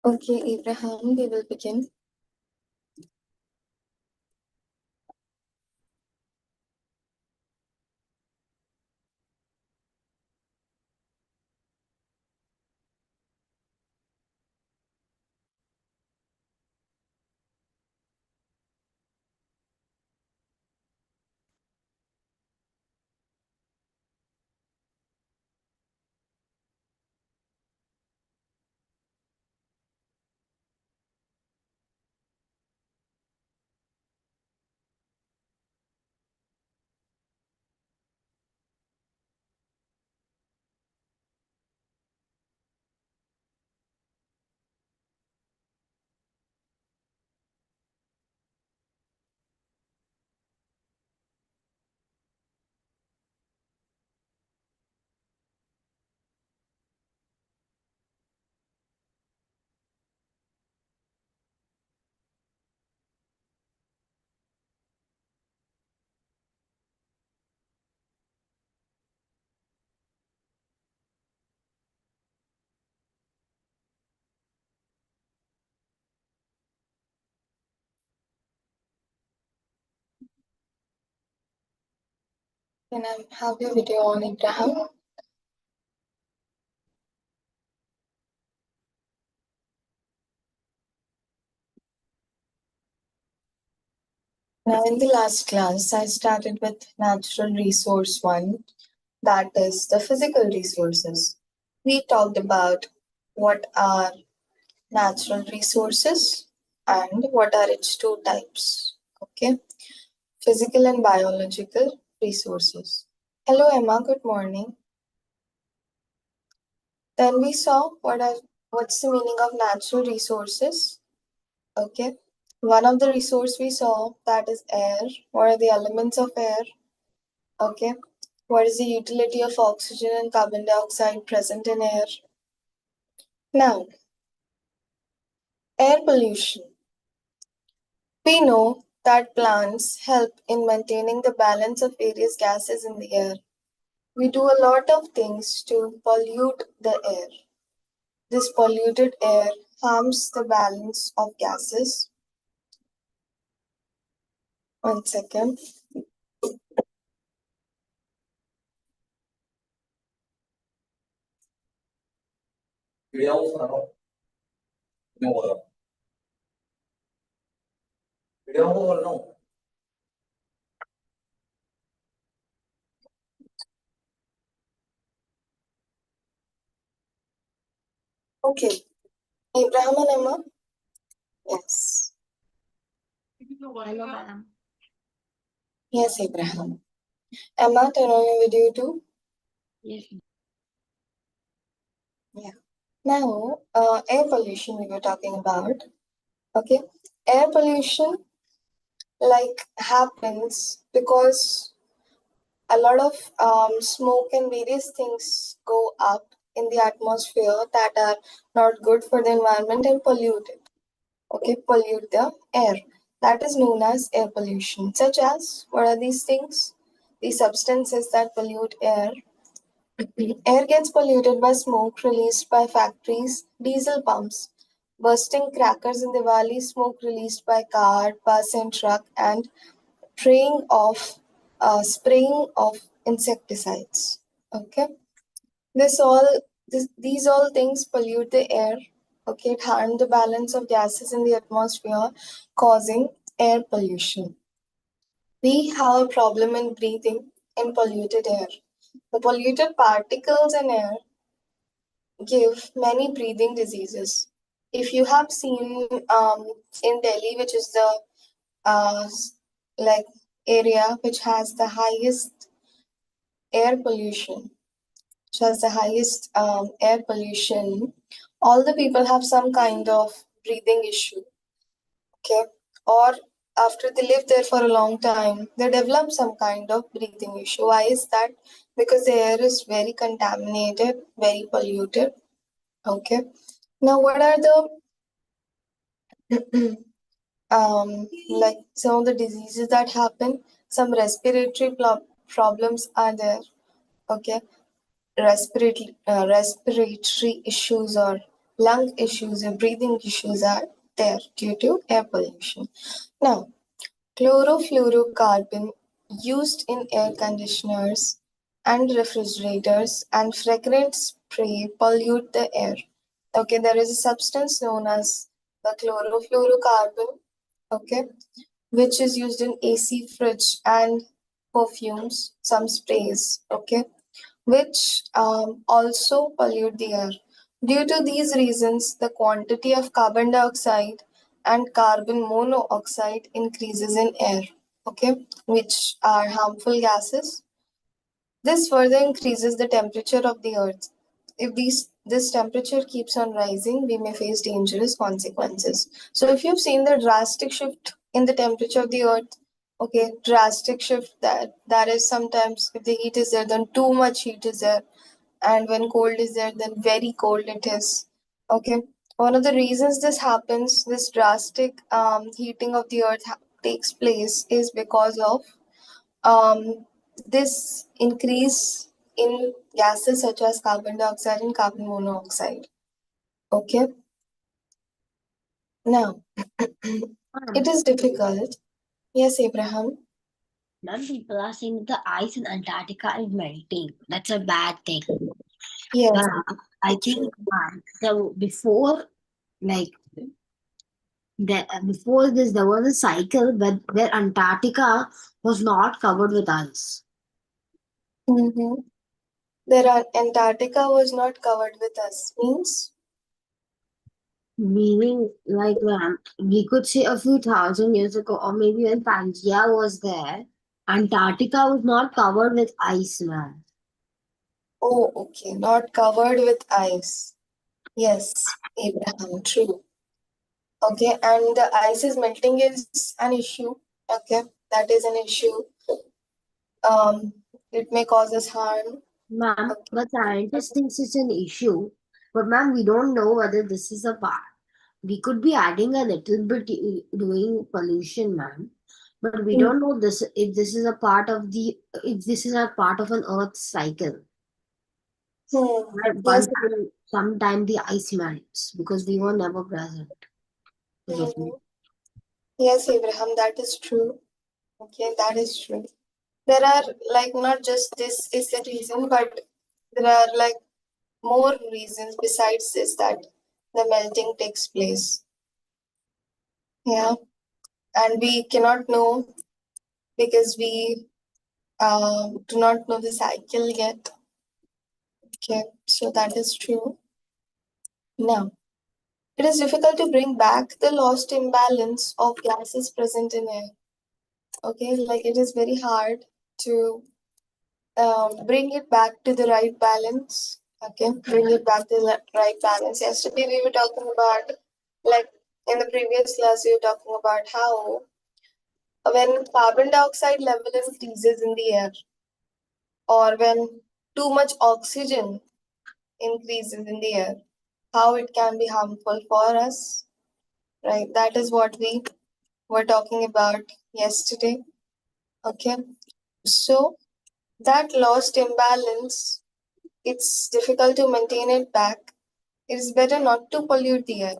Okay, Abraham, we will begin. Can I have your video on, Abraham? Now, in the last class, I started with natural resource one, that is the physical resources. We talked about what are natural resources and what are its two types. Okay, physical and biological resources. Hello, Emma. Good morning. Then we saw what's the meaning of natural resources. Okay. One of the resource we saw, that is air. What are the elements of air? Okay. What is the utility of oxygen and carbon dioxide present in air? Now, air pollution. We know that plants help in maintaining the balance of various gases in the air. We do a lot of things to pollute the air. This polluted air harms the balance of gases. One second. Okay. Abraham and Emma? Yes. Hello, madam. Yes, Abraham. Emma, turn on your video too. Yes. Yeah. Now, air pollution we were talking about. Okay. Air pollution happens because a lot of smoke and various things go up in the atmosphere that are not good for the environment and pollute it. Okay, pollute the air. That is known as air pollution. Such as, what are these things? These substances that pollute air. Air gets polluted by smoke released by factories, diesel pumps, bursting crackers in Diwali, smoke released by car, bus, and truck, and spraying of insecticides. Okay, this all these all things pollute the air. Okay, it harm the balance of gases in the atmosphere, causing air pollution. We have a problem in breathing in polluted air. The polluted particles in air give many breathing diseases. If you have seen in Delhi, which is the uh, like area which has the highest air pollution, air pollution, all the people have some kind of breathing issue. Okay, or after they live there for a long time, they develop some kind of breathing issue. Why is that? Because the air is very contaminated, very polluted. Okay. Now, what are the some of the diseases that happen? Some problems are there. Okay, respiratory issues or lung issues or breathing issues are there due to air pollution. Now, chlorofluorocarbon used in air conditioners and refrigerators and fragrance spray pollute the air. Okay, there is a substance known as the chlorofluorocarbon, okay, which is used in AC fridge and perfumes, some sprays, okay, which also pollute the air. Due to these reasons, the quantity of carbon dioxide and carbon monoxide increases in air, okay, which are harmful gases. This further increases the temperature of the earth. If this temperature keeps on rising, we may face dangerous consequences. So if you've seen the drastic shift in the temperature of the earth, okay, drastic shift, that is sometimes if the heat is there, then too much heat is there, and when cold is there, then very cold it is. Okay, one of the reasons this happens, this drastic heating of the earth takes place, is because of um, this increase in gases such as carbon dioxide and carbon monoxide. Okay, now it is difficult. Yes, Abraham. Ma'am, people are saying that the ice in Antarctica is melting. That's a bad thing. Yes, I it's think true. so before, like before this, there was a cycle where Antarctica was not covered with ice. Mm-hmm. There are Antarctica was not covered with us. Means Meaning, like we could say a few thousand years ago, or maybe when Pangea was there, Antarctica was not covered with ice, man. oh, okay, not covered with ice. Yes, Abraham, true. Okay, and the ice is melting is an issue. Okay, that is an issue. Um, it may cause us harm. Ma'am, Okay. but scientists thinks it's an issue. But ma'am, we don't know whether this is a part. We could be adding a little bit doing pollution, ma'am. But we Mm, don't know this if this is a part of the if this is a part of an Earth cycle. Right? yes. One time, sometime the ice melts because we were never present. Mhm. Yes, Abraham, that is true. Okay, that is true. There are like not just this is the reason, but there are like more reasons besides this that the melting takes place. Yeah, and we cannot know because we do not know the cycle yet. Okay, so that is true. Now, it is difficult to bring back the lost imbalance of gases present in air. Okay, like it is very hard to bring it back to the right balance. Okay, bring it back to the right balance. Yesterday we were talking about, like in the previous class, we were talking about how when carbon dioxide level increases in the air, or when too much oxygen increases in the air, how it can be harmful for us, right? That is what we were talking about yesterday. Okay, so that lost imbalance, it's difficult to maintain it back. It is better not to pollute the air.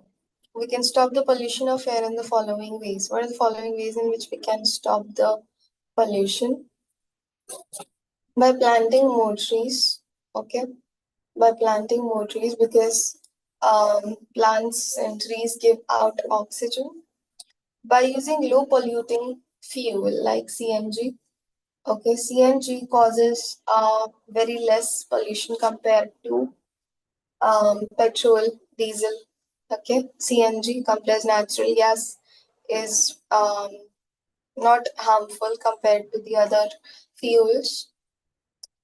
We can stop the pollution of air in the following ways. What are the following ways in which we can stop the pollution? By planting more trees, okay? By planting more trees because plants and trees give out oxygen. By using low polluting fuel like CNG, okay? CNG causes very less pollution compared to petrol, diesel. Okay, CNG, compressed natural gas, is not harmful compared to the other fuels.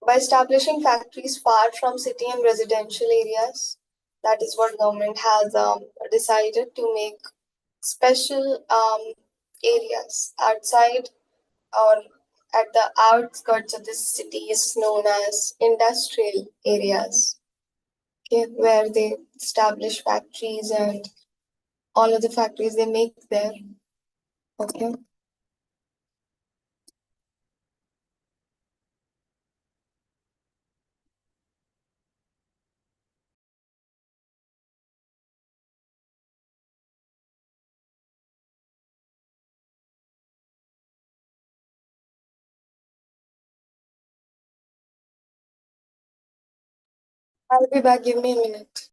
By establishing factories far from city and residential areas, that is what government has decided to make special areas outside or at the outskirts of the cities known as industrial areas, okay, where they establish factories and all of the factories they make there. Okay. I'll be back. Give me a minute.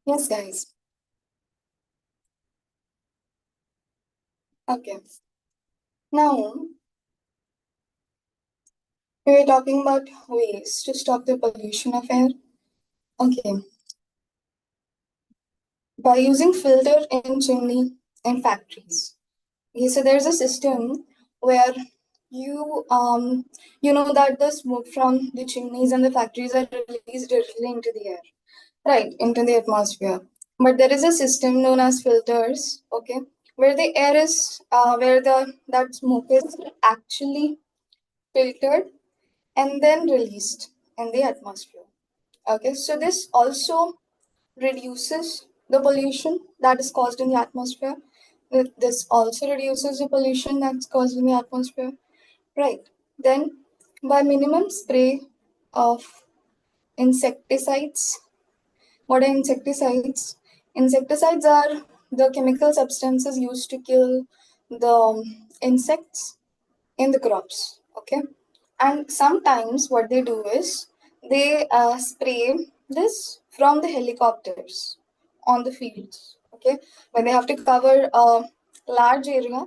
Yes, guys. Okay. Now, we were talking about ways to stop the pollution of air. Okay. By using filter in chimney and factories. Okay, so there's a system where you you know that the smoke from the chimneys and the factories are released directly into the air, right, into the atmosphere. But there is a system known as filters, okay, where the air is where the that smoke is actually filtered and then released in the atmosphere. Okay, so this also reduces the pollution that is caused in the atmosphere. This also reduces the pollution that's caused in the atmosphere. Right. Then, by minimum spray of insecticides. What are insecticides? Insecticides are the chemical substances used to kill the insects in the crops. Okay. And sometimes what they do is they spray this from the helicopters on the fields. Okay. When they have to cover a large area,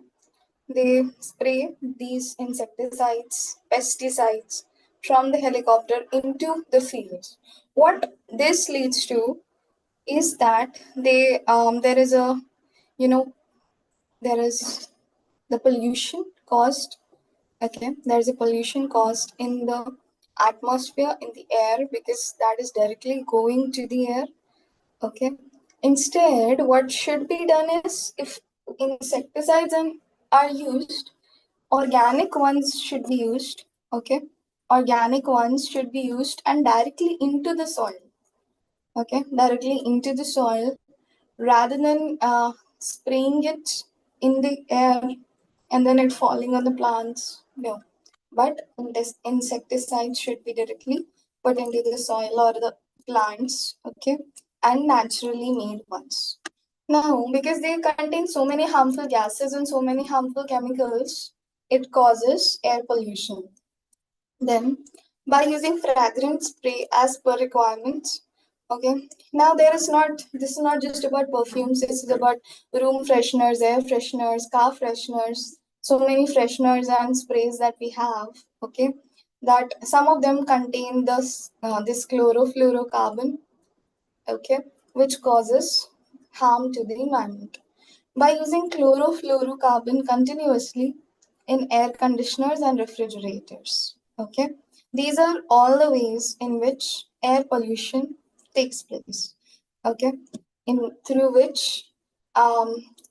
they spray these insecticides, pesticides from the helicopter into the fields. What this leads to is that there is a, you know there is the pollution caused. Okay, there is a pollution caused in the atmosphere, in the air, because that is directly going to the air. Okay, instead, what should be done is, if insecticides are used, organic ones should be used. Okay, organic ones should be used and directly into the soil. Okay, directly into the soil rather than spraying it in the air and then it falling on the plants. No, but this insecticide should be directly put into the soil or the plants. Okay, and naturally made ones. Now, because they contain so many harmful gases and so many harmful chemicals, it causes air pollution. Then, by using fragrance spray as per requirements, okay. Now this is not just about perfumes. This is about room fresheners, air fresheners, car fresheners. So many fresheners and sprays that we have. Okay, that some of them contain this chlorofluorocarbon. Okay, which causes harm to the environment. By using chlorofluorocarbon continuously in air conditioners and refrigerators. Okay, these are all the ways in which air pollution takes place. Okay, in through which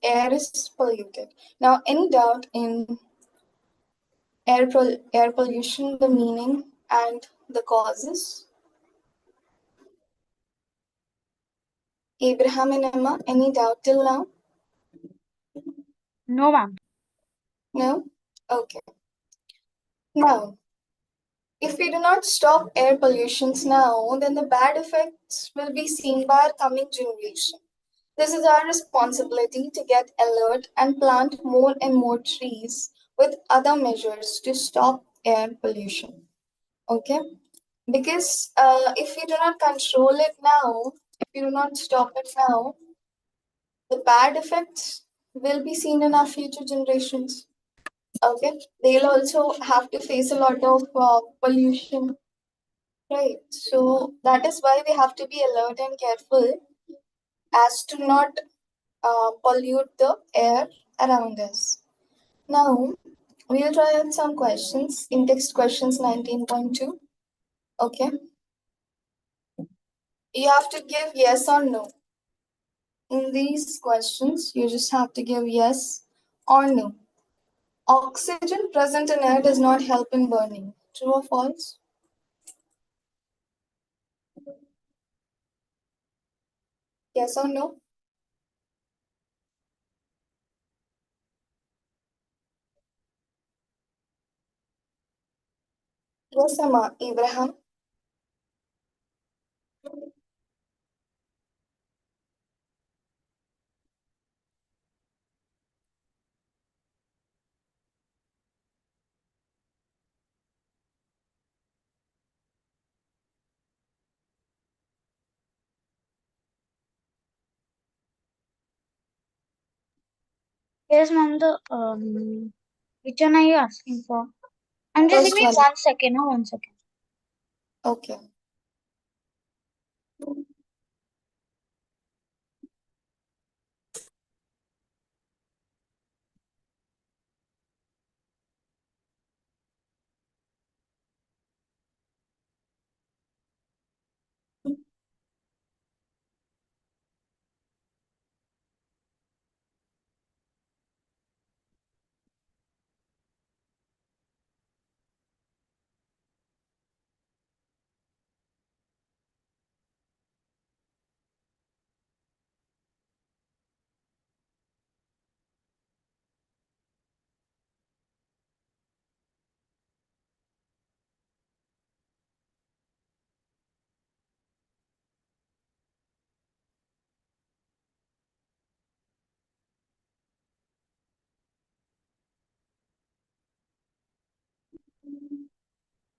air is polluted. Now, any doubt in air pollution, the meaning and the causes? Abraham and Emma, any doubt till now? No, ma'am. No? Okay. Now, if we do not stop air pollutions now, then the bad effects will be seen by our coming generation. This is our responsibility to get alert and plant more and more trees with other measures to stop air pollution. Okay? Because if we do not control it now, if we do not stop it now, the bad effects will be seen in our future generations. Okay? They'll also have to face a lot of pollution. Right. So that is why we have to be alert and careful as to not pollute the air around us. Now, we'll try out some questions in text questions 19.2. Okay. You have to give yes or no. In these questions, you just have to give yes or no. Oxygen present in air does not help in burning. True or false? Yes or no? Yes, Emma. Abraham. Yes, ma'am. Which one are you asking for? I'm just First giving one. 1 second. No, 1 second. Okay.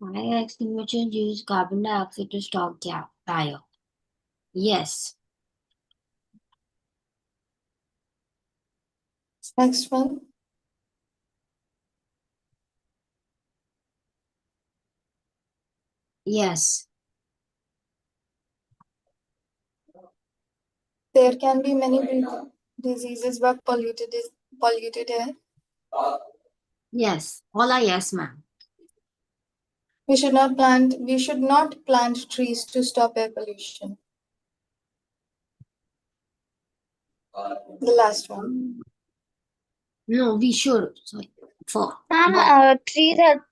Fire extinguishers use carbon dioxide to stop fire. Yes. Next one. Yes. There can be many breathing diseases by polluted polluted air? Yes, all are yes, ma'am. We should not plant trees to stop air pollution. The last one. No, we should. Sorry. For Ma'am, trees help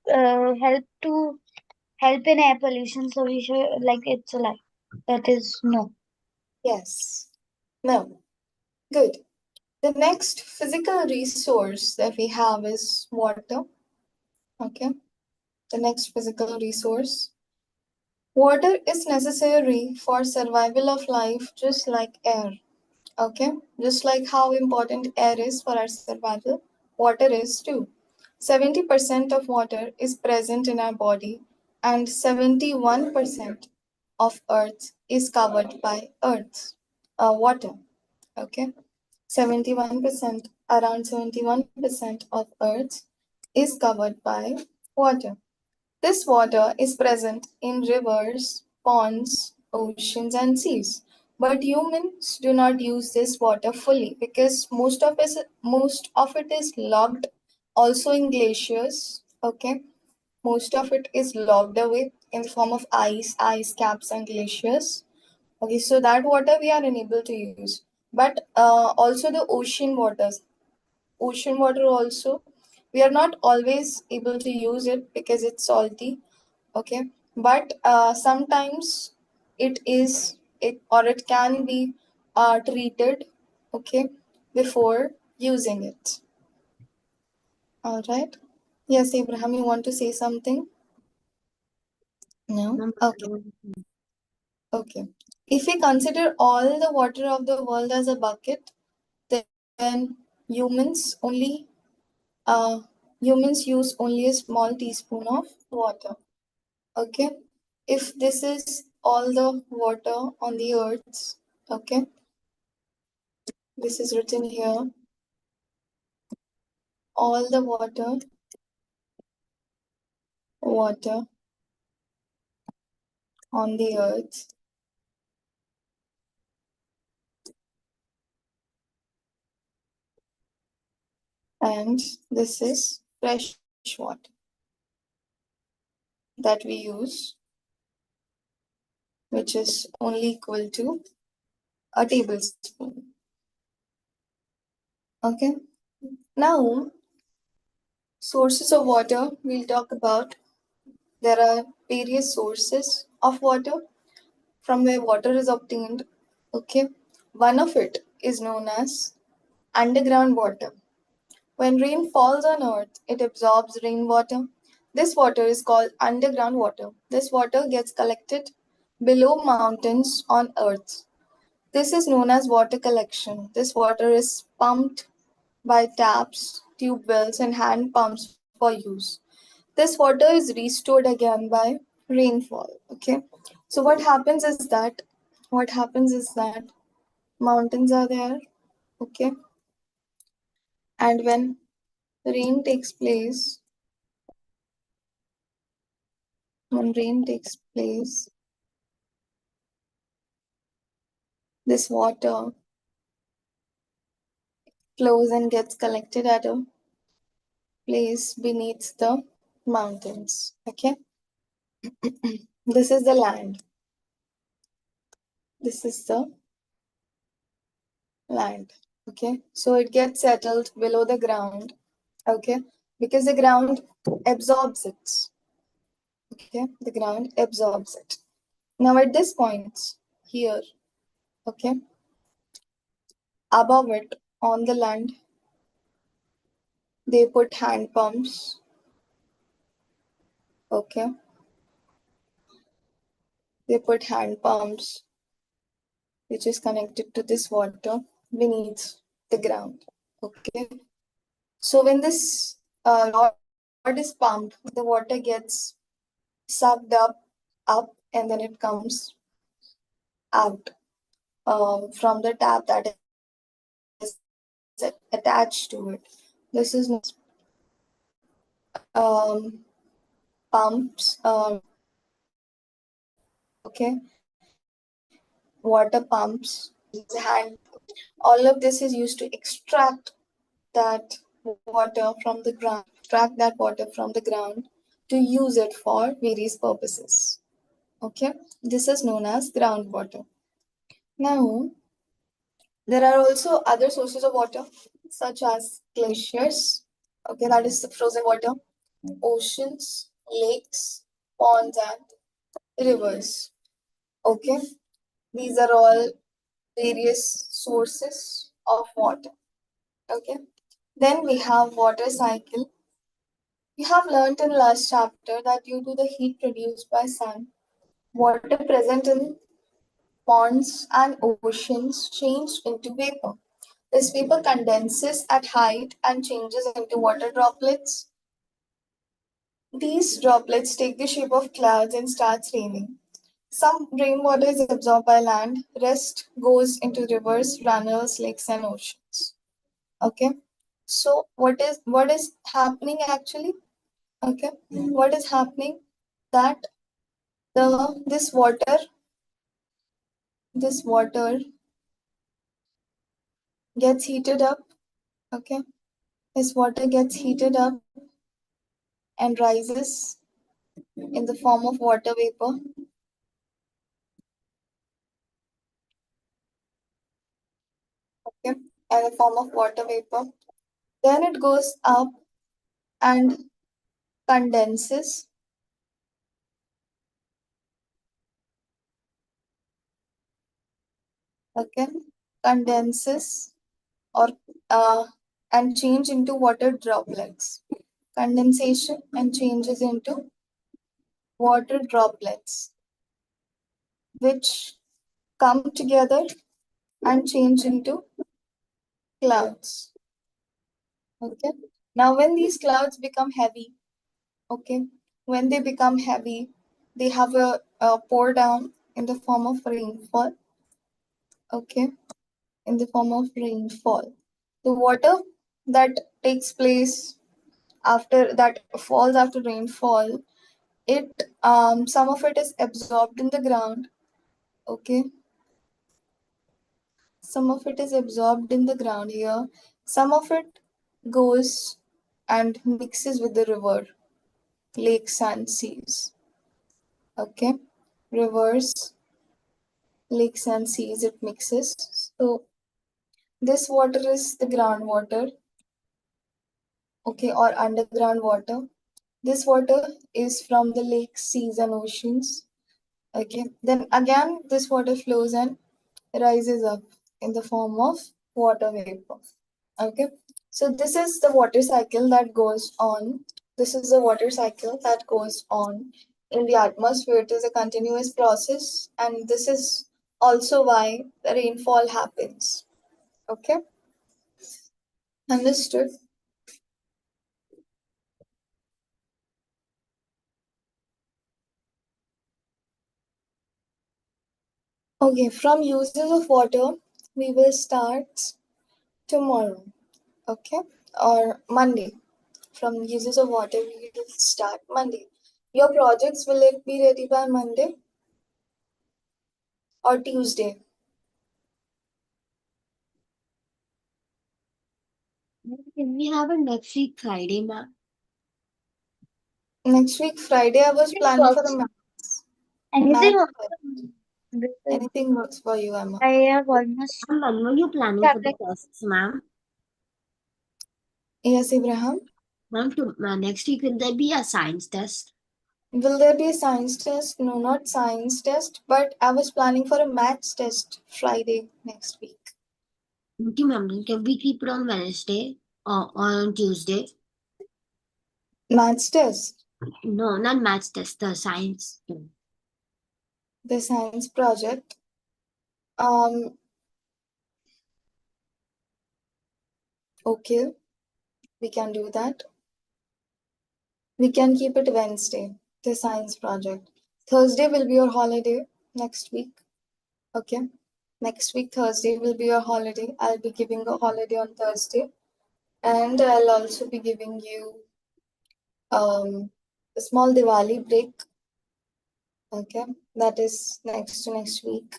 in air pollution, so we should it's a lie. That is no. Yes. No. Good. The next physical resource that we have is water. Okay. The next physical resource. Water is necessary for survival of life just like air. Okay. Just like how important air is for our survival, water is too. 70% of water is present in our body, and 71% of Earth is covered by water. Okay. 71%, around 71% of Earth is covered by water. This water is present in rivers, ponds, oceans, and seas. But humans do not use this water fully because most of it is locked also in glaciers. Okay, most of it is locked away in the form of ice caps, and glaciers. Okay, so that water we are unable to use. But also the ocean water also, we are not always able to use it because it's salty. Okay, but sometimes it can be treated, okay, before using it. All right. Yes, Abraham, you want to say something? No. no, ma'am, I Okay. don't- Okay. If we consider all the water of the world as a bucket, then humans only humans use only a small teaspoon of water. Okay. If this is all the water on the earth, okay, this is written here, all the water on the earth, and this is fresh water that we use, which is only equal to a tablespoon. Okay. Now, sources of water we'll talk about. There are various sources of water from where water is obtained. Okay. One of it is known as underground water. When rain falls on earth, it absorbs rainwater. This water is called underground water. This water gets collected below mountains on earth. This is known as water collection. This water is pumped by taps, tube wells, and hand pumps for use. This water is restored again by rainfall. Okay. So what happens is that mountains are there. Okay. And when rain takes place, when rain takes place, this water flows and gets collected at a place beneath the mountains. Okay. This is the land. This is the land. Okay. So it gets settled below the ground. Okay. Because the ground absorbs it. Okay. The ground absorbs it. Now at this point here, okay, above it on the land, they put hand pumps. Okay. They put hand pumps which is connected to this water beneath the ground. Okay. So when this rod is pumped, the water gets sucked up, and then it comes out from the tap that is attached to it. This is pumps. Okay, water pumps, hand. All of this is used to extract that water from the ground, extract that water from the ground to use it for various purposes. Okay, this is known as groundwater. Now, there are also other sources of water, such as glaciers. Okay, that is the frozen water, oceans, lakes, ponds, and rivers. Okay, these are all various sources of water. Okay, then we have water cycle. We have learnt in last chapter that due to the heat produced by sun, water present in ponds and oceans changed into vapor. This vapor condenses at height and changes into water droplets. These droplets take the shape of clouds and starts raining. Some rainwater is absorbed by land, rest goes into rivers, runnels, lakes, and oceans. Okay. So what is happening actually? Okay. What is happening? That this water gets heated up. Okay. This water gets heated up and rises in the form of water vapor. Okay. In the form of water vapor. Then it goes up and condenses. Okay. Condenses or and change into water droplets. Condensation and changes into water droplets, which come together and change into clouds. Okay. Now, when these clouds become heavy, okay, when they become heavy, they have a pour down in the form of rainfall. Okay, in the form of rainfall. The water that takes place after that falls after rainfall, it some of it is absorbed in the ground. Okay, some of it is absorbed in the ground here. Some of it goes and mixes with the river, lakes, and seas. Okay, rivers, lakes, and seas, it mixes. So, this water is the groundwater, okay, or underground water. This water is from the lakes, seas, and oceans. Okay, then again, this water flows and rises up in the form of water vapor. Okay, so this is the water cycle that goes on. This is the water cycle that goes on in the atmosphere. It is a continuous process, and this is also why the rainfall happens. Okay, understood. Okay, from uses of water, we will start tomorrow. Okay, or Monday. From uses of water, we will start Monday. Your projects, will it be ready by Monday or Tuesday? Can we have it next week, Friday, ma'am? Next week, Friday, I was planning for a Anything math works test. for me. Because Anything works for you, Emma. I have almost Ma'am, when were you planning for the tests, ma'am? Yes, Abraham. Ma'am, next week, will there be a science test? Will there be a science test? No, not science test, but I was planning for a maths test Friday next week. Okay, ma'am. Then can we keep it on Wednesday or on Tuesday? Maths test, No, not maths test, the science. the science project. Um, okay, we can do that. We can keep it Wednesday, the science project. Thursday will be your holiday next week. Okay. Next week, Thursday will be your holiday. I'll be giving a holiday on Thursday. And I'll also be giving you a small Diwali break. Okay. That is next to next week.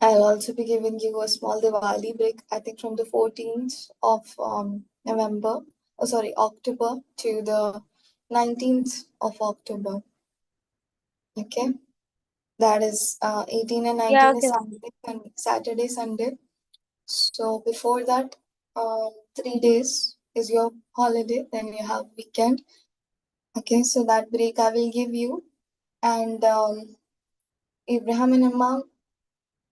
I'll also be giving you a small Diwali break, I think from the 14th of November, oh sorry, October to the 19th of October. Okay, that is 18 and Yeah, 19 is okay, ma'am. Saturday, Sunday. So before that, 3 days is your holiday, then you have weekend. Okay, so that break I will give you. And Abraham and Emma,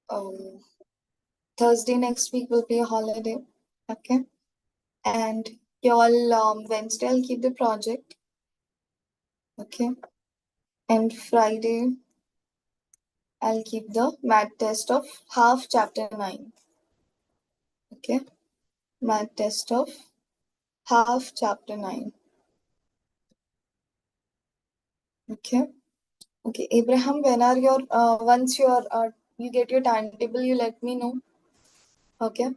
um, Thursday next week will be a holiday. Okay, and y'all Wednesday I'll keep the project. Okay, and Friday I'll keep the math test of half chapter 9. Okay, math test of half chapter 9. Okay. Okay, Abraham, when are your once you get your timetable, you let me know. Okay.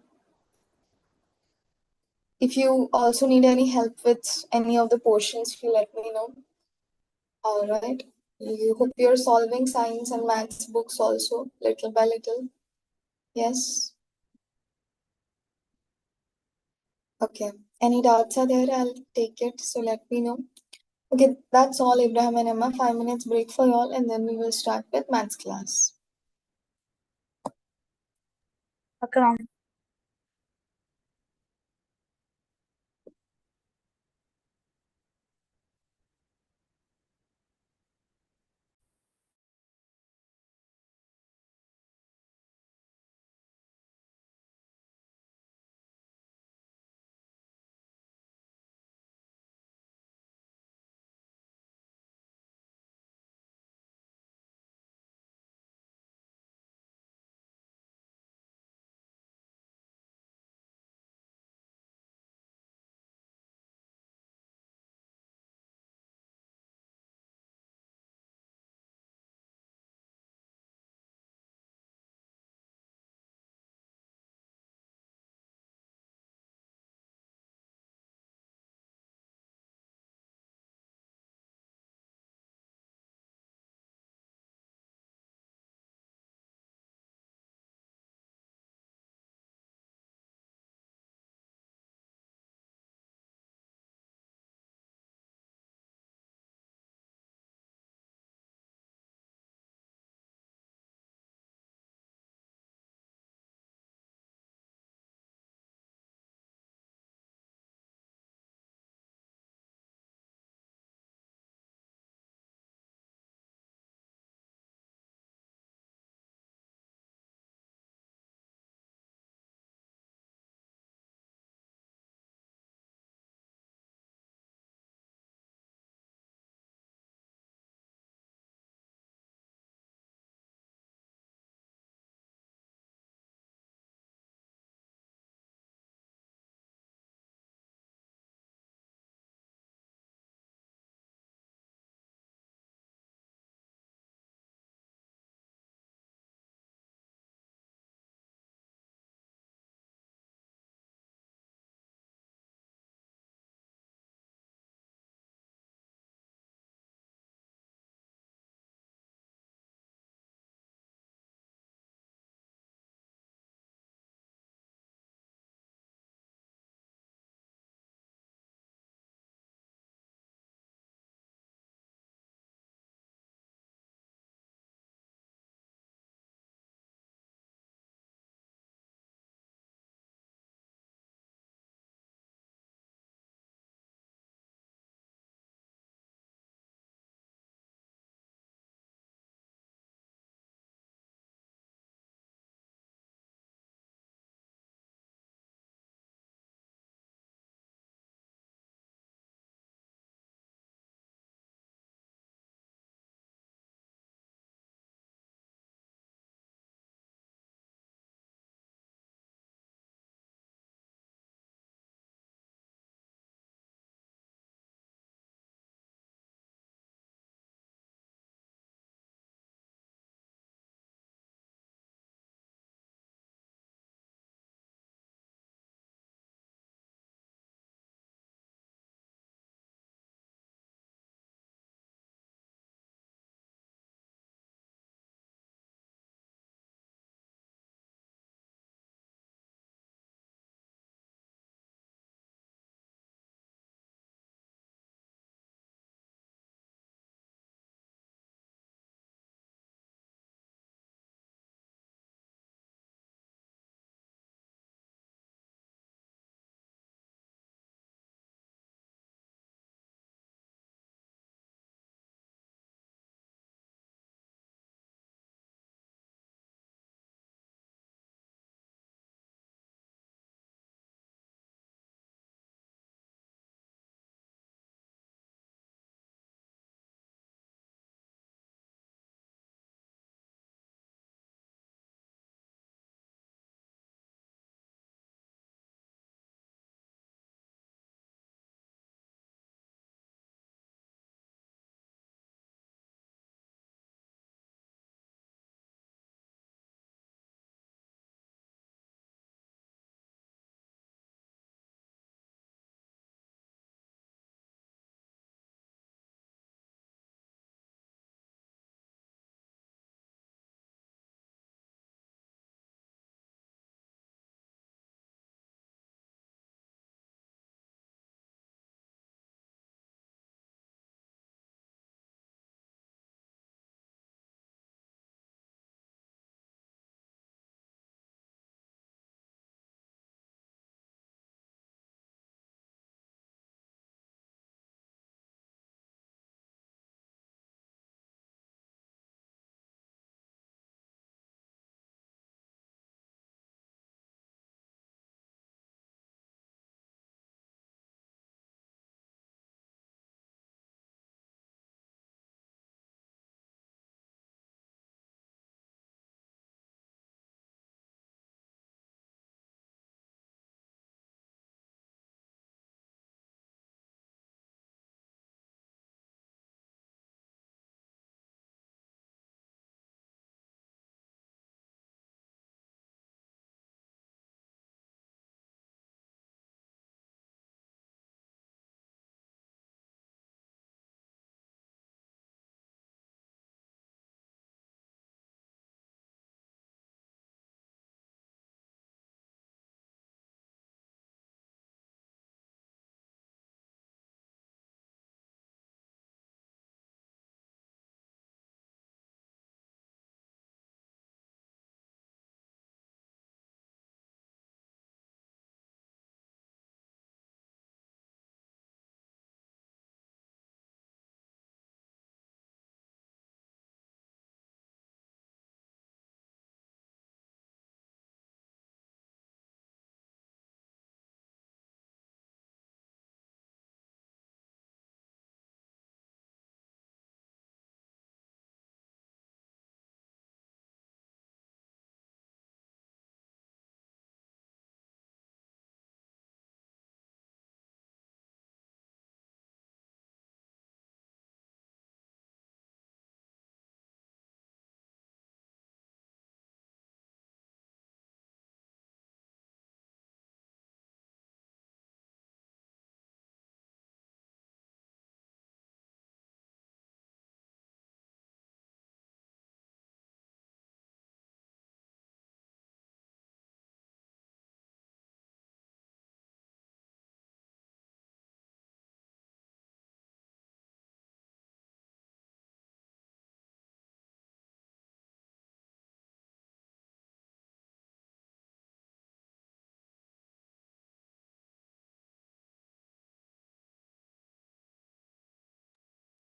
If you also need any help with any of the portions, you let me know. All right. You hope you're solving science and maths books also, little by little. Yes. Okay. Any doubts are there? I'll take it. So let me know. Okay, that's all, Abraham and Emma. 5 minutes break for y'all, and then we will start with maths class. Okay, ma'am.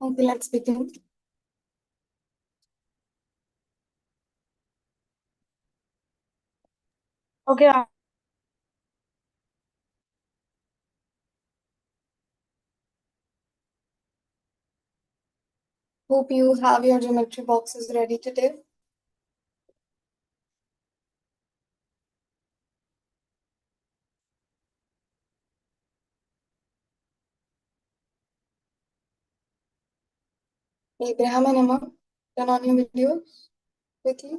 Okay, let's begin. Okay, ma'am. Hope you have your geometry boxes ready today. Abraham and Emma, turn on your videos quickly.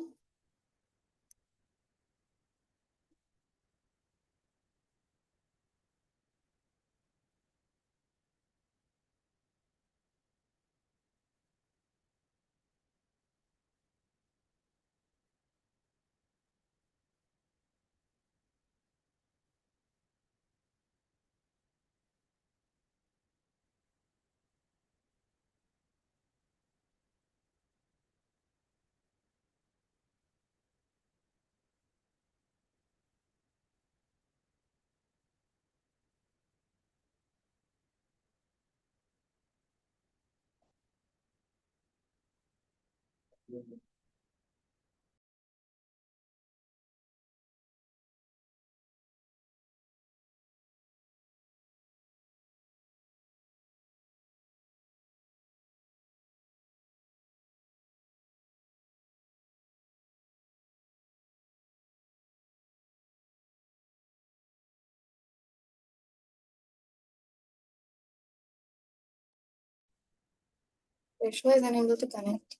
Joshua is unable to connect.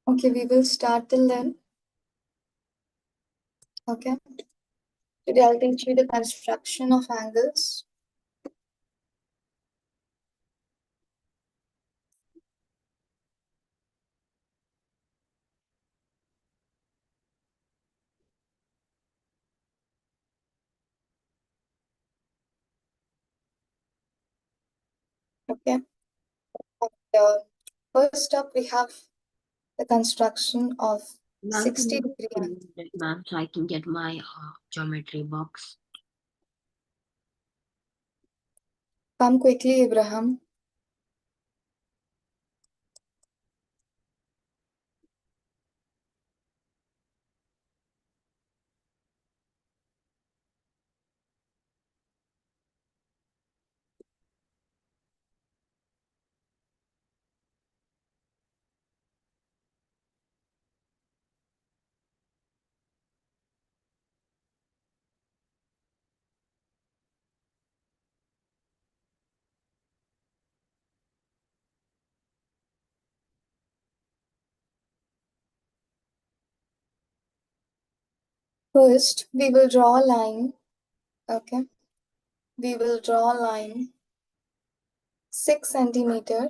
Okay, we will start till then. Okay. Today I'll teach you the construction of angles. Okay. Uh, First up, we have the construction of Ma'am, can 60 you degree just angle. remove that, ma'am, so I can get my geometry box? Come quickly, Abraham. First, we will draw a line. Okay. We will draw a line 6 centimeter.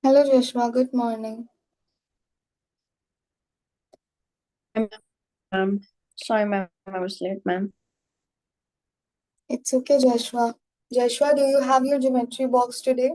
Hello, Joshua. Good morning. Sorry, ma'am, I was late, ma'am. It's okay, Joshua. Joshua, do you have your geometry box today?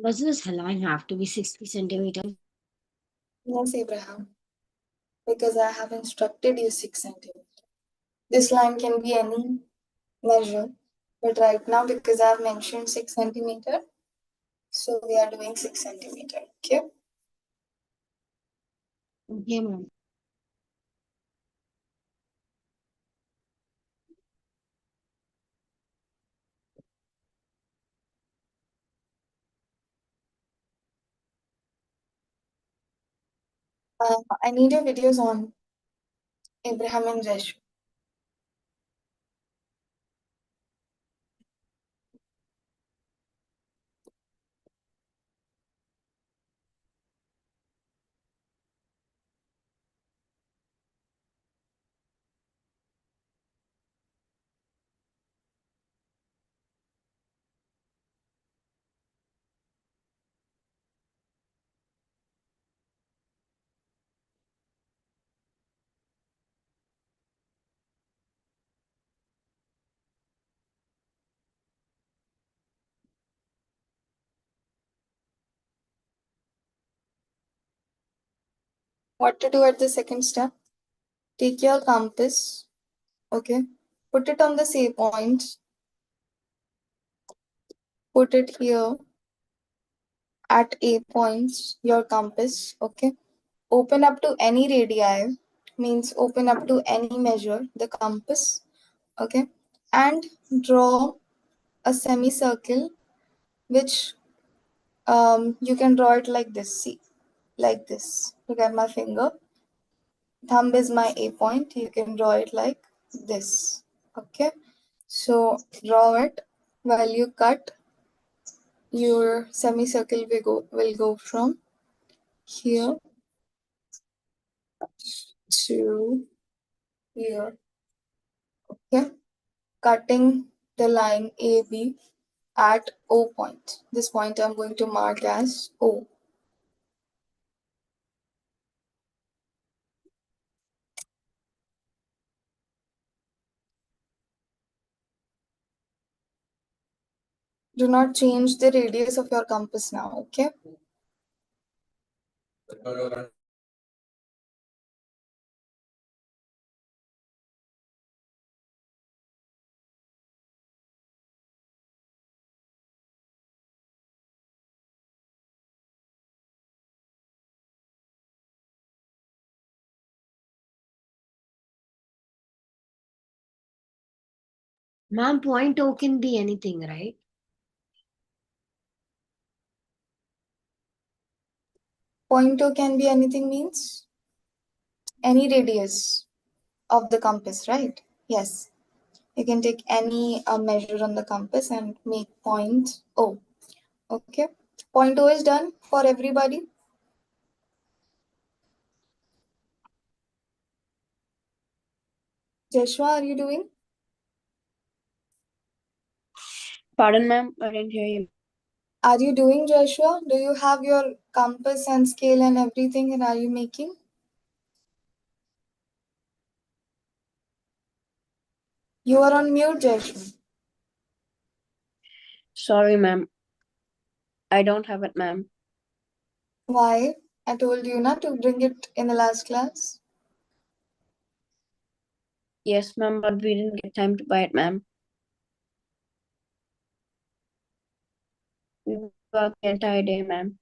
Does this line have to be 60 centimeters? Yes, Abraham. Because I have instructed you 6 centimeter. This line can be any measure, but right now because I have mentioned 6 centimeter, so we are doing 6 centimeter. Okay. Okay, ma'am. I need your videos on Abraham and Joshua. What to do at the second step? Take your compass, okay, put it on the same point, put it here at A points, your compass, okay. Open up to any radii, means open up to any measure, the compass, okay, and draw a semicircle, which you can draw it like this, see, like this. Look at my finger. Thumb is my A point. You can draw it like this, okay. So draw it. While you cut, your semicircle will go from here to here, okay. Cutting the line AB at O point. This point I'm going to mark as O. Do not change the radius of your compass now, okay? Ma'am, point O can be anything, right? Point O can be anything means any radius of the compass, right? Yes. You can take any measure on the compass and make point O. Okay. Point O is done for everybody. Joshua, are you doing? Pardon, ma'am? I didn't hear you. Are you doing, Joshua? Do you have your compass and scale and everything, and are you making? You are on mute, Joshua. Sorry, ma'am. I don't have it, ma'am. Why? I told you not to bring it in the last class. Yes, ma'am, but we didn't get time to buy it, ma'am. We worked the entire day, ma'am.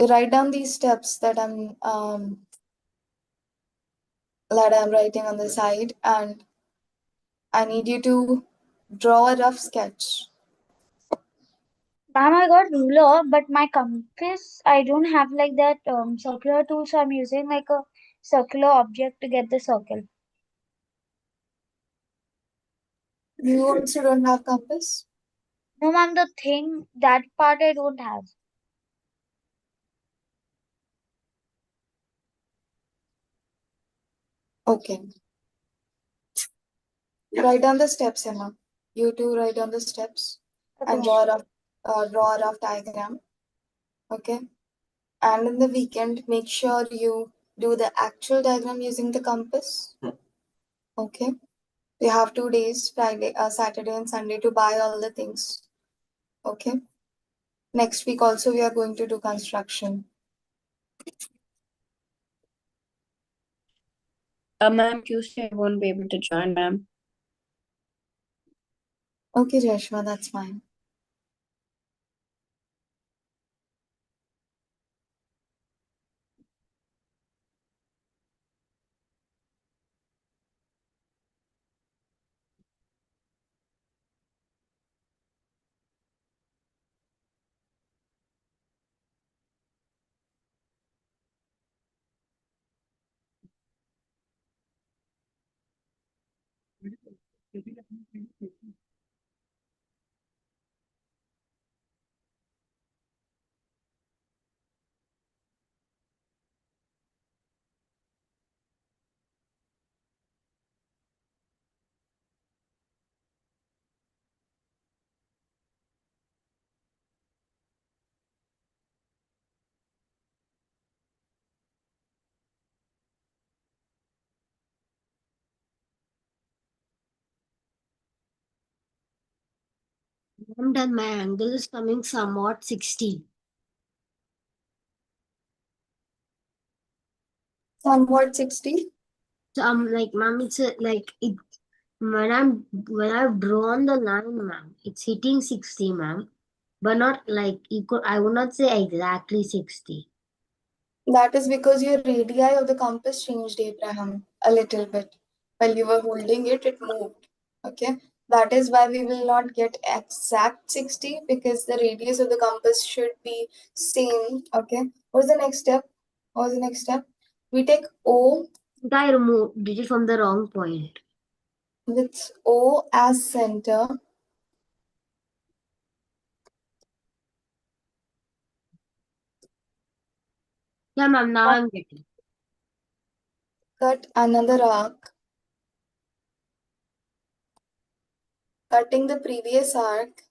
Write down these steps that I'm writing on the side, and I need you to draw a rough sketch. Ma'am, I got ruler, but my compass, I don't have like that circular tool, so I'm using like a circular object to get the circle. You also don't have compass? No, ma'am, the thing, that part I don't have. Okay. Write down the steps, Emma. You two write down the steps Okay, and ma'am. draw a rough diagram. Okay. And in the weekend, make sure you do the actual diagram using the compass. Okay. You have 2 days, Friday, Saturday, and Sunday to buy all the things. Okay. Next week also we are going to do construction. Ma'am, Tuesday I won't be able to join, ma'am. Okay, Joshua, that's fine. Ma'am, then my angle is coming somewhat 60. Somewhat 60. So I'm like, ma'am, it's like it when I've drawn the line, ma'am, it's hitting 60, ma'am, but not like equal. I would not say exactly 60. That is because your radii of the compass changed, Abraham, a little bit. While you were holding it, it moved. Okay. That is why we will not get exact 60 because the radius of the compass should be same. Okay. What's the next step? What's the next step? We take O I removed did it from the wrong point. with O as center. Yeah, ma'am. Now I'm getting. Cut another arc, cutting the previous arc.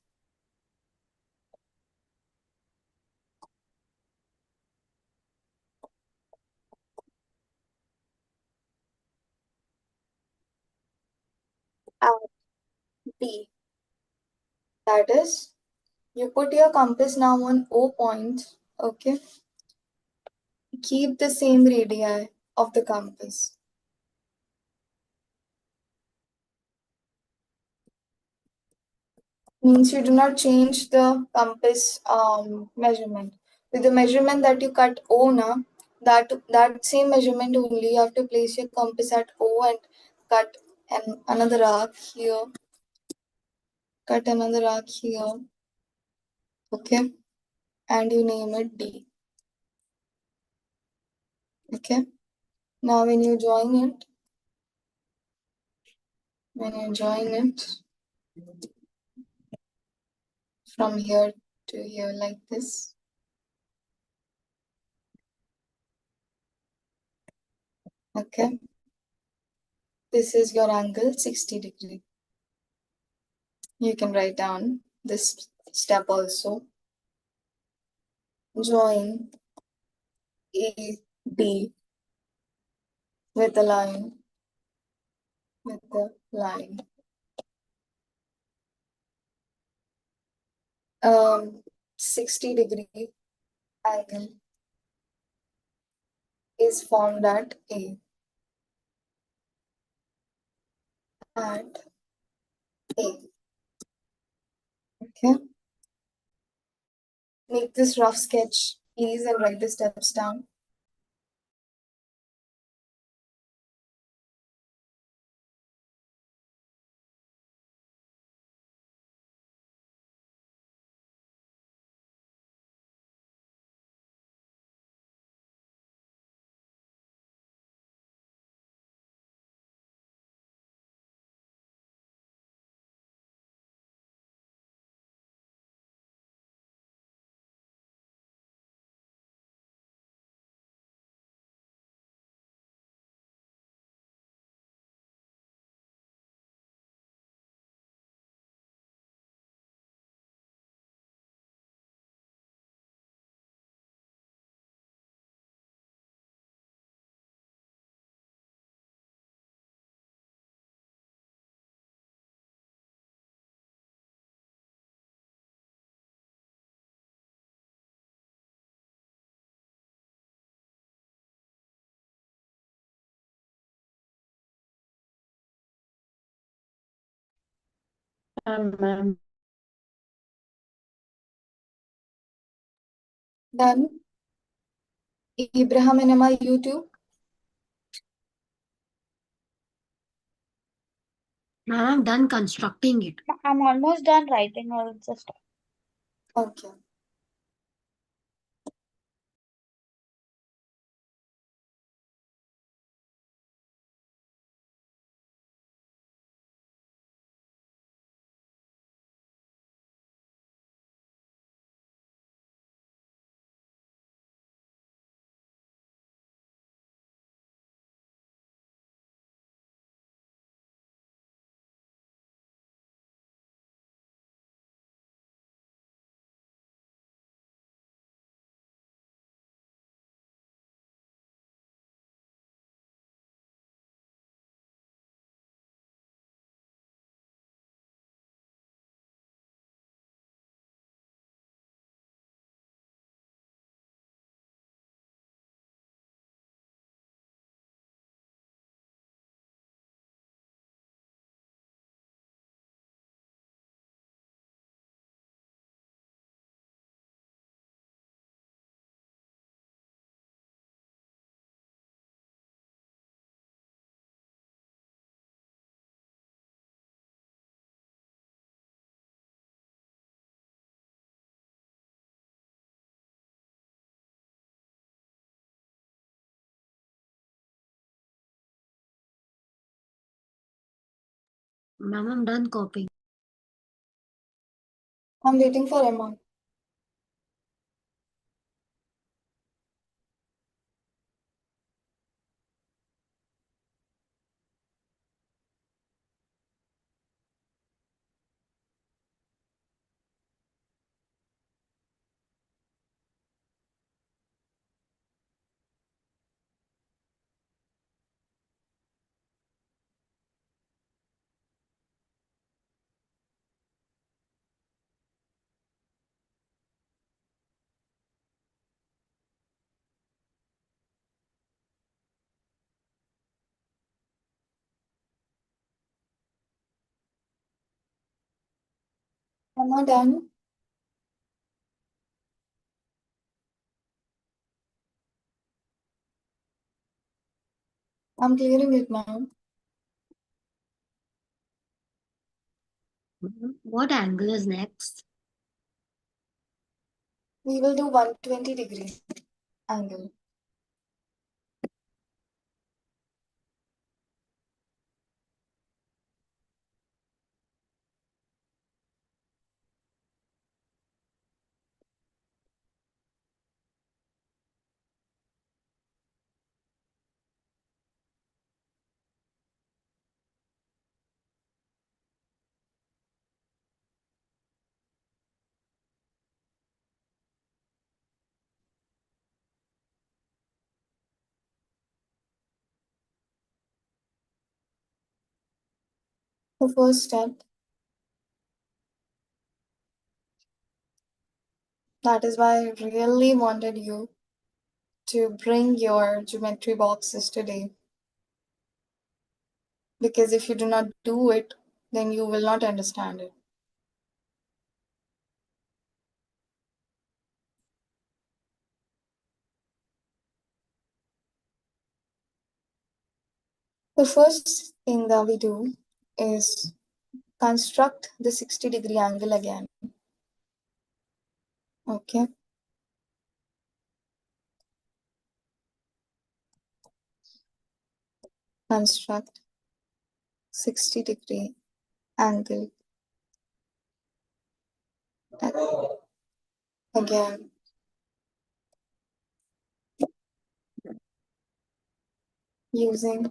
At D. That is, you put your compass now on O point. Okay. Keep the same radii of the compass. Means you do not change the compass measurement. With the measurement that you cut O now, that same measurement only you have to place your compass at O and cut another arc here. Cut another arc here. Okay. And you name it D. Okay. Now when you join it from here to here like this. Okay. This is your angle 60 degree. You can write down this step also. Join A, B with the line, 60-degree angle is formed at A. At A. Okay. Make this rough sketch, please, and write the steps down. Ma'am. Done. Abraham and Emma, you too. Now I'm done constructing it. I'm almost done writing all the stuff. Okay. Ma'am, I'm done copying. I'm waiting for Emma. Emma done? I'm clearing it, ma'am. What angle is next? We will do 120 degrees angle. The first step. That is why I really wanted you to bring your geometry boxes today. Because if you do not do it, then you will not understand it. The first thing that we do is construct the 60-degree angle again. Okay. Construct 60-degree angle again. Using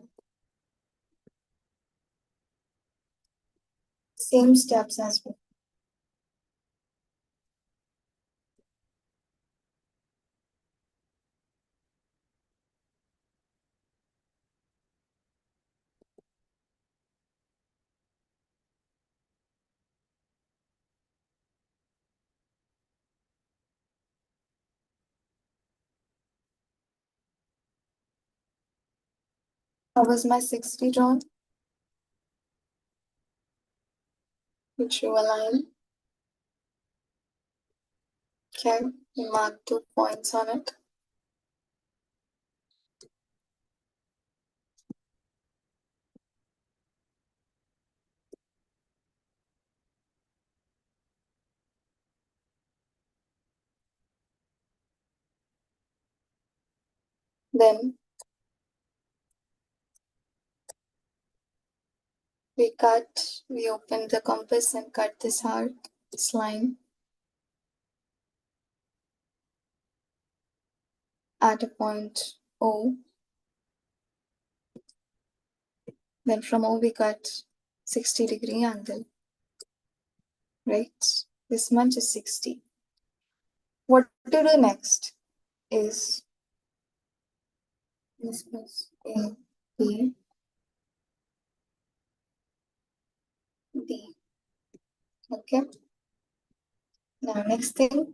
same steps as well. How was my 60 drawn? Which you align. Okay, you mark 2 points on it. Then we open the compass and cut this arc, this line at a point O. Then from O we cut 60-degree angle, right? This much is 60. What to do next is this plus A, B, D. Okay. Now next thing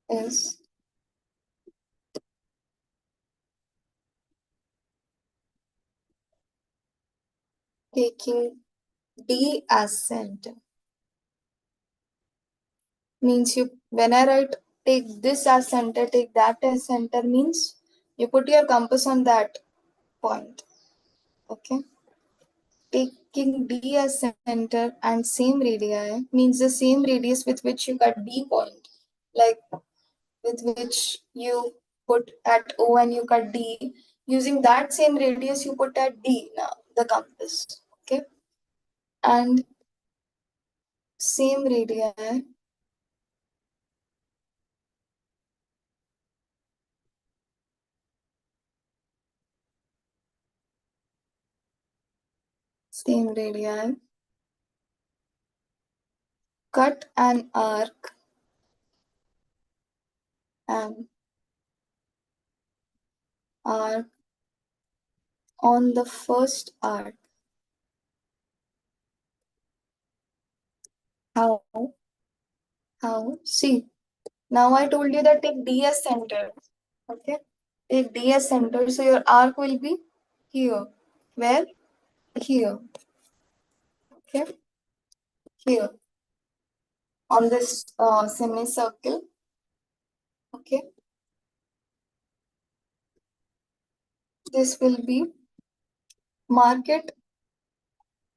is taking D as center. Means you, when I write take this as center, take that as center, means you put your compass on that point. Okay. Taking D as center and same radii means the same radius with which you cut D point. Like with which you put at O and you cut D. Using that same radius you put at D now, the compass. Okay. and same radii cut an arc and arc on the first arc. How? See, now I told you that take D as center. Okay? Take D as center, so your arc will be here. Where? Here. Okay? Here. On this semicircle. Okay? This will be mark it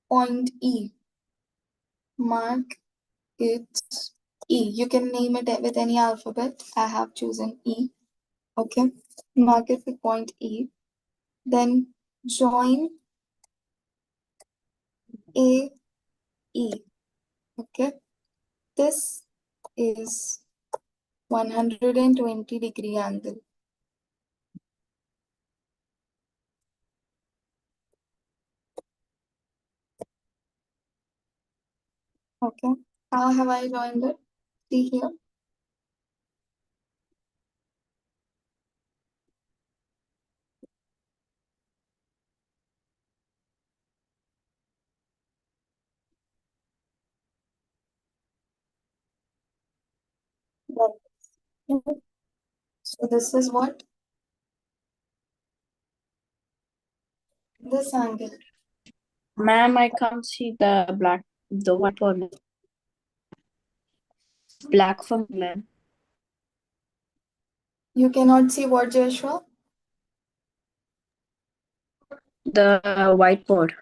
point E. Mark it E. You can name it with any alphabet. I have chosen E. Okay? Mark it with point E. Then join A, E. Okay? This is 120-degree angle. Okay? How have I joined it? See here. So this is what? This angle. Ma'am, I can't see the white one. Black for me, ma'am. You cannot see what, Joshua? The whiteboard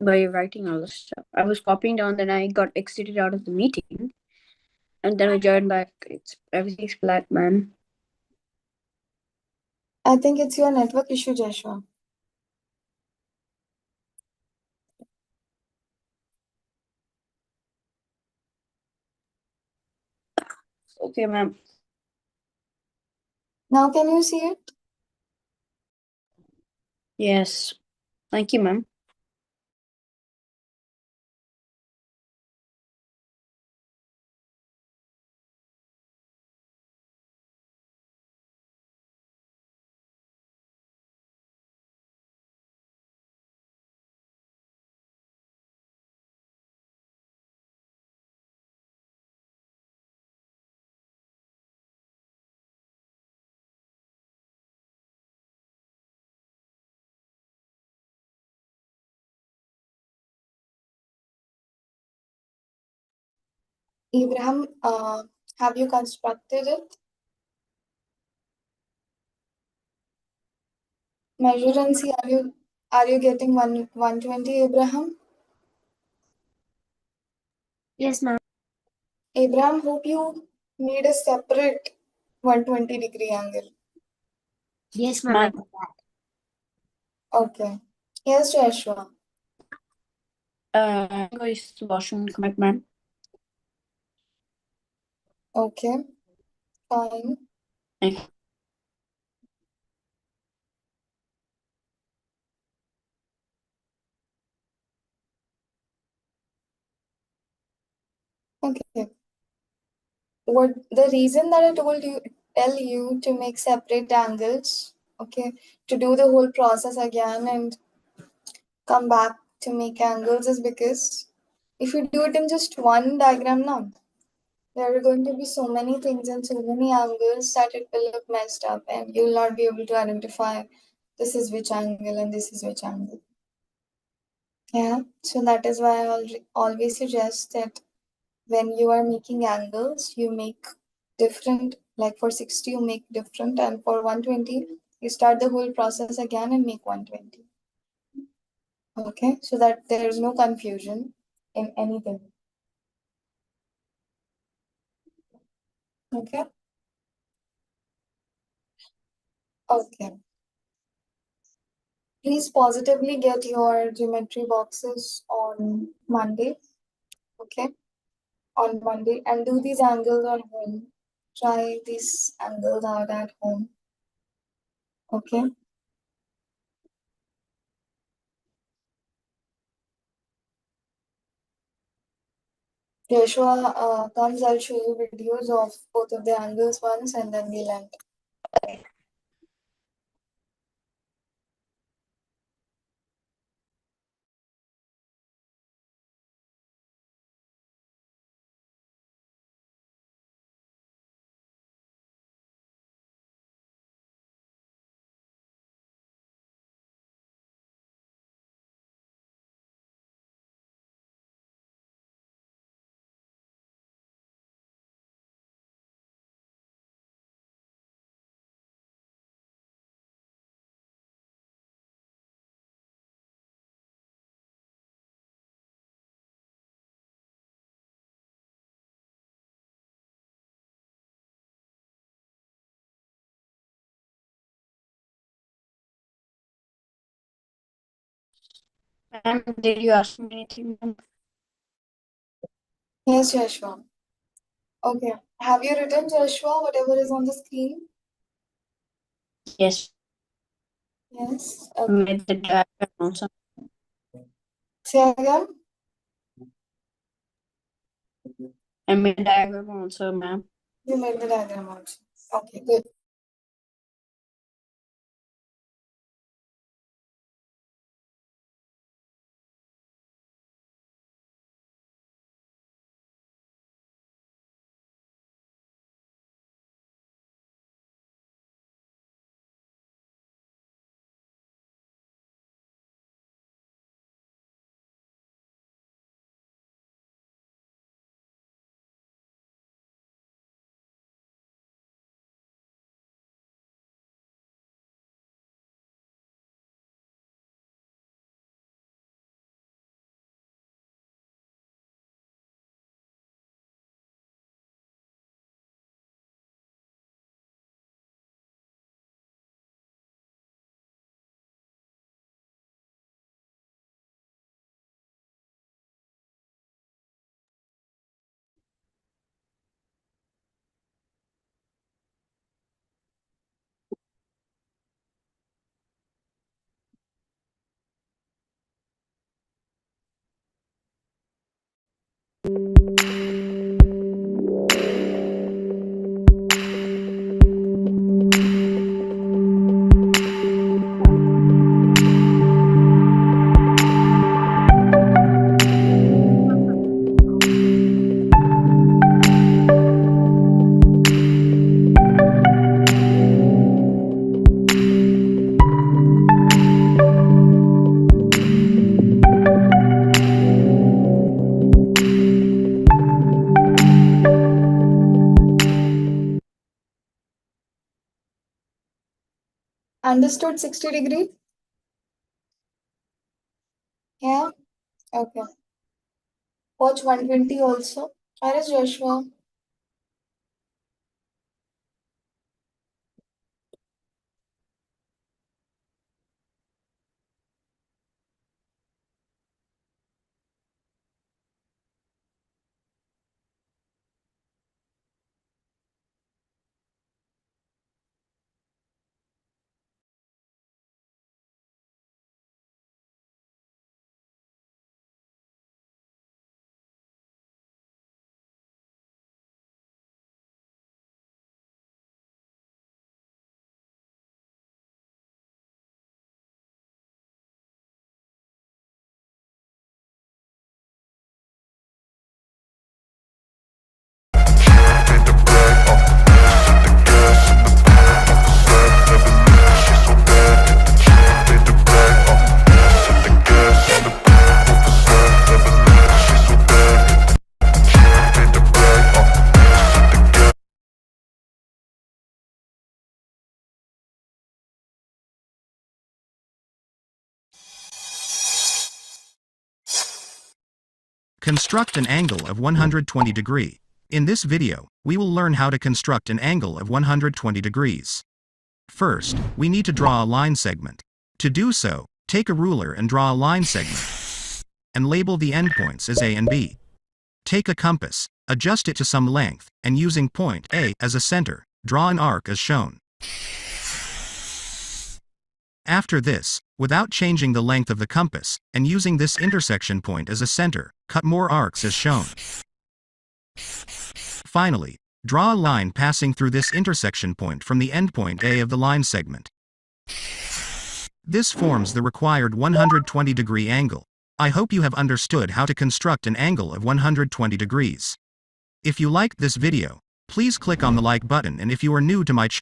by writing all this stuff. I was copying down, then I got exited out of the meeting, and then I joined back. Everything's black, ma'am. I think it's your network issue, Joshua. Okay, ma'am. Now can you see it? Yes. Thank you, ma'am. Abraham, have you constructed it? Measure and see, are you getting 120, Abraham? Yes, ma'am. Abraham, hope you made a separate 120-degree angle. Yes, ma'am. I Ma'am. got that. Okay. Yes, Joshua. I'm going to the washroom. Come back, ma'am. Okay. Fine. Thank Okay. What the reason that I tell you to make separate angles, okay, to do the whole process again and come back to make angles is because if you do it in just one diagram now, there are going to be so many things and so many angles that it will look messed up and you'll not be able to identify this is which angle and this is which angle. Yeah, so that is why I always suggest that when you are making angles, you make different, like for 60, you make different, and for 120, you start the whole process again and make 120. Okay, so that there is no confusion in anything. Okay. Okay. Please positively get your geometry boxes on Monday. Okay? On Monday, and do these angles at home. Try these angles out at home. Okay? Joshua comes, I'll show you videos of both of the angles once and then we'll end. Ma'am, did you ask me anything, ma'am? Yes, Joshua. Okay. Have you written, Joshua, whatever is on the screen? Yes. Yes. I Okay. made the diagram also. Say again. I made the diagram also, ma'am. You made the diagram also. Okay, good. Understood 60 degree? Yeah? Okay. Watch 120 also. Where is Joshua? Construct an angle of 120 degree. In this video, we will learn how to construct an angle of 120 degrees. First, we need to draw a line segment. To do so, Take a ruler and draw a line segment. And label the endpoints as A and B. Take a compass, adjust it to some length, and using point A as a center, draw an arc as shown. After this, without changing the length of the compass, and using this intersection point as a center, cut more arcs as shown. Finally, draw a line passing through this intersection point from the endpoint A of the line segment. This forms the required 120-degree angle. I hope you have understood how to construct an angle of 120 degrees. If you liked this video, please click on the like button, and if you are new to my channel,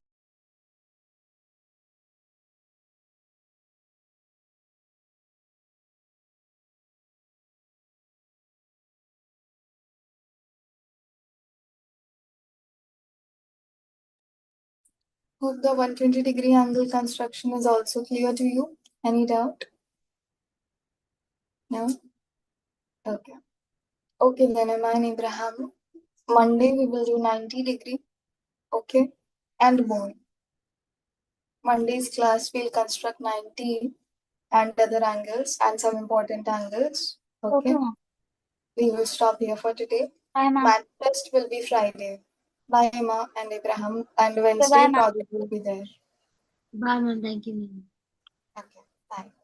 Hope the 120-degree angle construction is also clear to you. Any doubt? No? Okay. Okay, then Iman Abraham. Monday we will do 90-degree. Okay? And more. Monday's class we'll construct 90 and other angles and some important angles. Okay, Okay? ma'am. We will stop here for today. Bye, ma'am. Math test will be Friday. Bye, Emma and Abraham. And Wednesday bye, ma'am. project will be there. Bye, ma'am. Thank you, ma'am. Okay, bye.